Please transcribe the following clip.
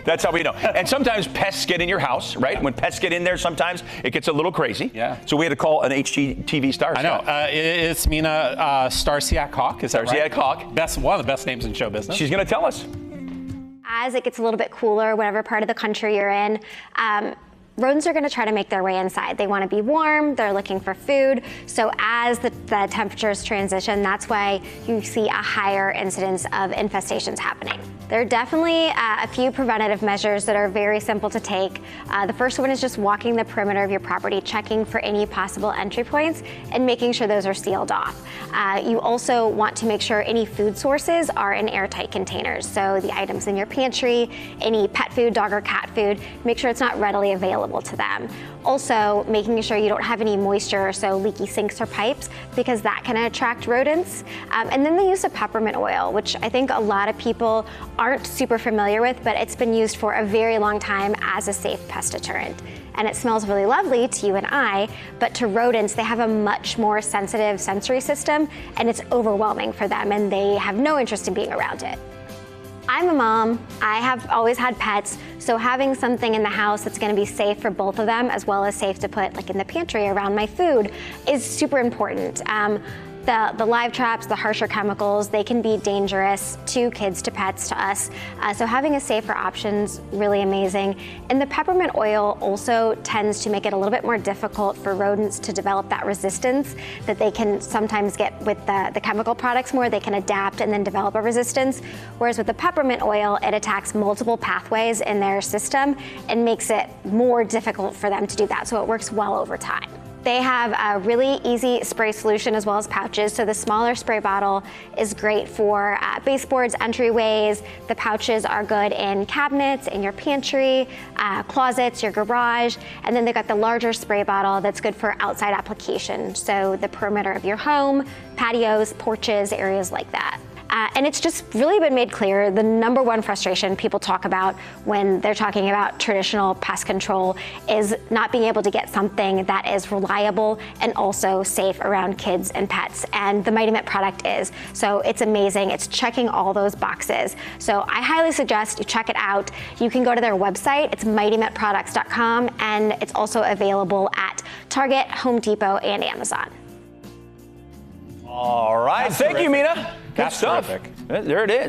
That's how we know. And sometimes pests get in your house, right? When pests get in there, sometimes it gets a little crazy. Yeah. So we had to call an HGTV star. I know. It's Mina Starsiak Hawk. Is that right? Starsiak Hawk. One of the best names in show business. She's going to tell us. As it gets a little bit cooler, whatever part of the country you're in, rodents are going to try to make their way inside. They want to be warm, they're looking for food. So as the temperatures transition, that's why you see a higher incidence of infestations happening. There are definitely a few preventative measures that are very simple to take. The first one is just walking the perimeter of your property, checking for any possible entry points and making sure those are sealed off. You also want to make sure any food sources are in airtight containers. So the items in your pantry, any pet food, dog or cat food, make sure it's not readily available to them. Also, making sure you don't have any moisture, so leaky sinks or pipes, because that can attract rodents. And then the use of peppermint oil, which I think a lot of people aren't super familiar with, but it's been used for a very long time as a safe pest deterrent. And it smells really lovely to you and I, but to rodents, they have a much more sensitive sensory system, and it's overwhelming for them, and they have no interest in being around it. I'm a mom. I have always had pets, so having something in the house that's going to be safe for both of them, as well as safe to put like in the pantry around my food, is super important. The live traps, the harsher chemicals, they can be dangerous to kids, to pets, to us. So having a safer option's really amazing. And the peppermint oil also tends to make it a little bit more difficult for rodents to develop that resistance that they can sometimes get with the chemical products more. They can adapt and then develop a resistance. Whereas with the peppermint oil, it attacks multiple pathways in their system and makes it more difficult for them to do that. So it works well over time. They have a really easy spray solution as well as pouches. So the smaller spray bottle is great for baseboards, entryways. The pouches are good in cabinets, in your pantry, closets, your garage. And then they've got the larger spray bottle that's good for outside application. So the perimeter of your home, patios, porches, areas like that. And it's just really been made clear the number one frustration people talk about when they're talking about traditional pest control is not being able to get something that is reliable and also safe around kids and pets. And the Mighty Mitt product is. So it's amazing. It's checking all those boxes. So I highly suggest you check it out. You can go to their website. It's mightymittproducts.com, and it's also available at Target, Home Depot, and Amazon. All right. Thank you, Mina. Good That's stuff. terrific. There it is.